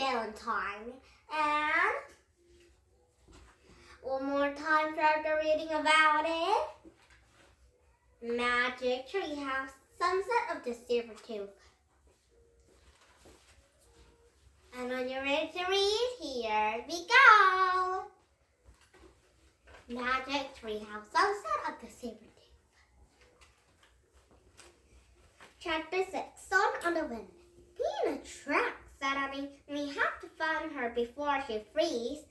Valentine. And one more time after reading about it. Magic Treehouse, Sunset of the Sabertooth. And when you're ready to read, here we go. Magic Treehouse, Sunset of the Sabertooth. Chapter 6, Sun on the Wind. Being a trap, said Annie. We have to find her before she freezes.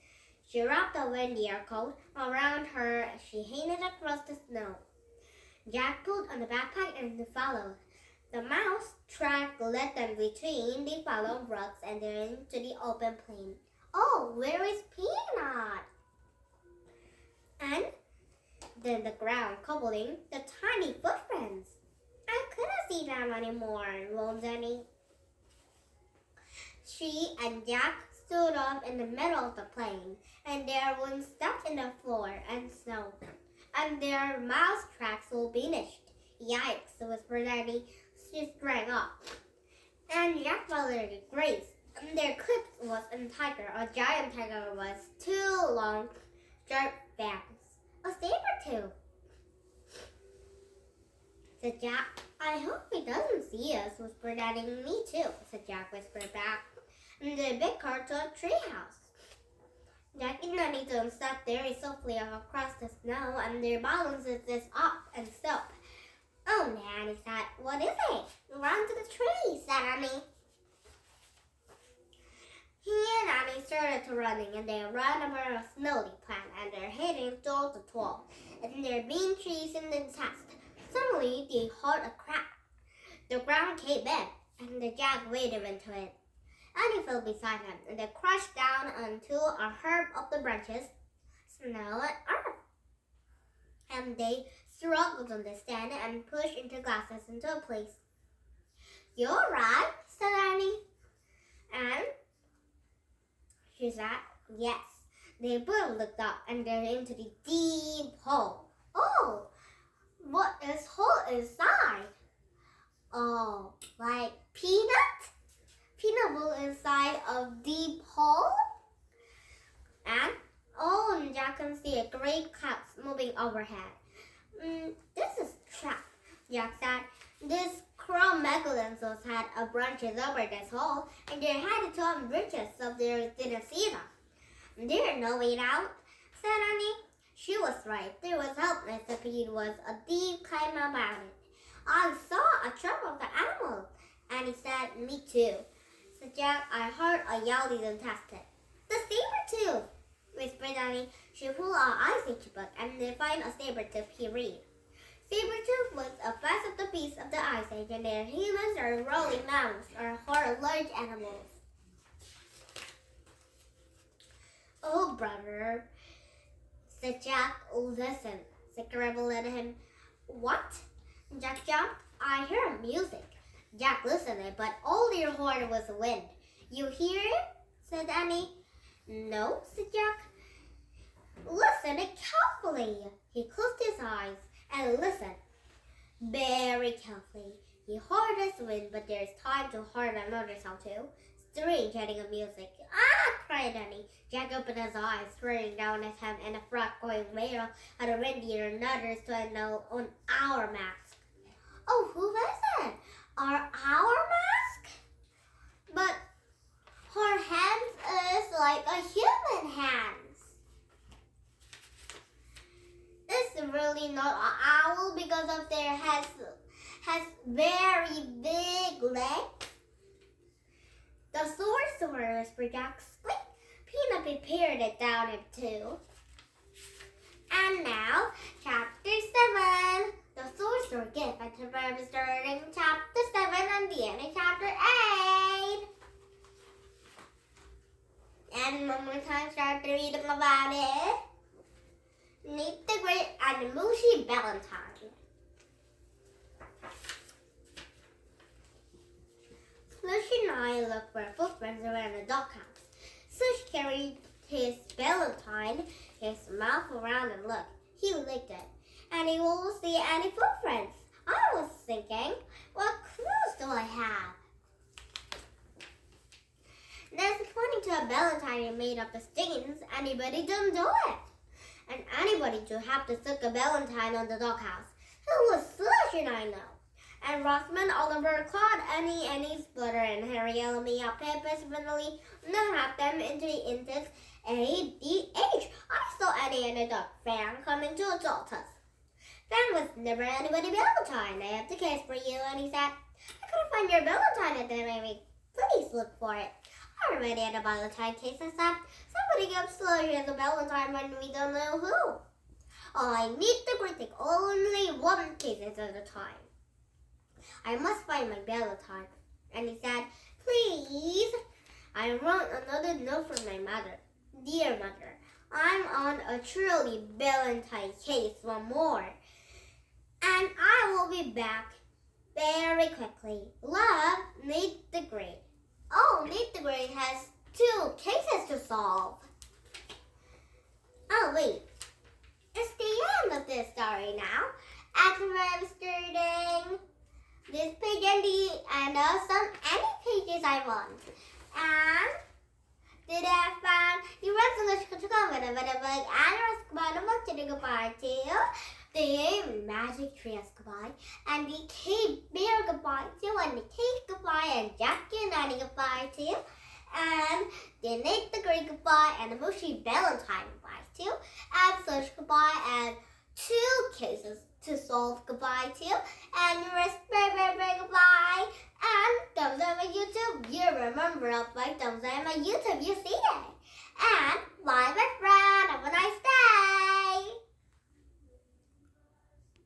She wrapped a reindeer coat around her as she headed across the snow. Jack pulled on the backpack and they followed. The mouse track led them between the fallen rocks and then into the open plain. Oh, where is Peanut? And then the ground cobbling the tiny footprints. I couldn't see them anymore, moaned Annie. She and Jack stood up in the middle of the plain, and their wounds stuck in the floor and snow, and their mouse tracks were finished. Yikes, whispered Annie. She sprang up, and Jack followed Grace. And their clip was a tiger. A giant tiger was two long, sharp fangs. A saber-tooth, said Jack. I hope he doesn't see us, whispered Annie. Me too, said Jack, whispered back. And the big car to a treehouse. Jack and Annie stepped very softly across the snow, and their balances this up and stop. Oh, Nanny said, what is it? Run to the tree, said Annie. He and Annie started to running, and they ran over a snowy plant, and they're heading towards the wall, and there being trees in the test. Suddenly, they heard a crack. The ground caved in, and the Jack waded into it. Annie fell beside him, and they crashed down onto a heap of the branches, snow, and earth. And they struggled to understand and pushed into glasses into a place. You're right, said Annie. And she said, yes. They both looked up, and they're into the deep hole. Oh, what is hole inside? Oh, like peanut? Peanut butter inside a deep hole? And Jack can see a great cloud moving overhead. This is trap, Jack said. This crow megalodons had a branches over this hole, and they headed to on bridges so they didn't see them. There's no way out, said Annie. She was right. There was helpless if it was a deep climb about it. I saw a trap of the animal, Annie said. Me too, said Jack. I heard a yell and tested. The saber-tooth, whispered Annie. She pulled out Ice Age book and they find a saber-tooth. He read. Saber-tooth was a fast of the beasts of the Ice Age, and their humans are rolling mountains or hard large animals. Oh, brother, said Jack. Listen, said Gribble at him. What? Jack jumped. I hear music. Jack listened, but all they heard was the wind. You hear it? Said Annie. No, said Jack. Listen carefully. He closed his eyes and listened very carefully. He heard this wind, but there's time to hear another sound too. Strange heading of music. Ah! Cried Annie. Jack opened his eyes, staring down at him and a frog going whale at a reindeer and others to know on our mask. Oh, who is it? Our mask? But her hands is like a human hands. It's really not an owl because of their has very big legs. The sorcerer, whispered Jack. Squeak. Peanut prepared it down in two. And now, chapter 7. The sorcerer gift and the starting chapter 7 and the end of chapter 8. And one more time, start reading about it. Meet the Great and Mushy Valentine. Mushy and I looked for footprints around the doghouse. Sush carried his Valentine, his mouth around and looked. He licked it, and he won't see any footprints. I was thinking, what clues do I have? There's pointing to a Valentine made of the stains. Anybody don't do it. And anybody to have to stick a Valentine on the doghouse. Who was such an I know. And Rossman, Oliver, Claude, Annie, Splitter, and Harry, Elmy, Pepper, Spindly, none have them into the instance A-D-H. I saw Annie and a dog fan coming to assault us. Fan was never anybody Valentine. I have the case for you, and he said, I couldn't find your Valentine at the baby. Please look for it. I already had a Valentine case, I said. Somebody gives Slurry as a Valentine when we don't know who. Oh, I need the critic only one case at a time. I must find my Valentine. And he said, please. I wrote another note from my mother. Dear mother, I'm on a truly Valentine case one more. And I will be back very quickly. Love, Nate the Great. Oh, Nate the Great has 2 cases to solve. Oh, wait. It's the end of this story now. After I'm starting this page and any pages I want. And did I find the resolution to come with a bug and a goodbye to the magic tree goodbye and the cave bear goodbye to and the cake goodbye and Jackie and Annie goodbye to and the Nate the Great goodbye and the Mushy Valentine goodbye to and Such goodbye and 2 cases to solve goodbye to and the rest very goodbye and thumbs up my YouTube. You remember up like thumbs up my YouTube, you see it. And bye my friend, have a nice day.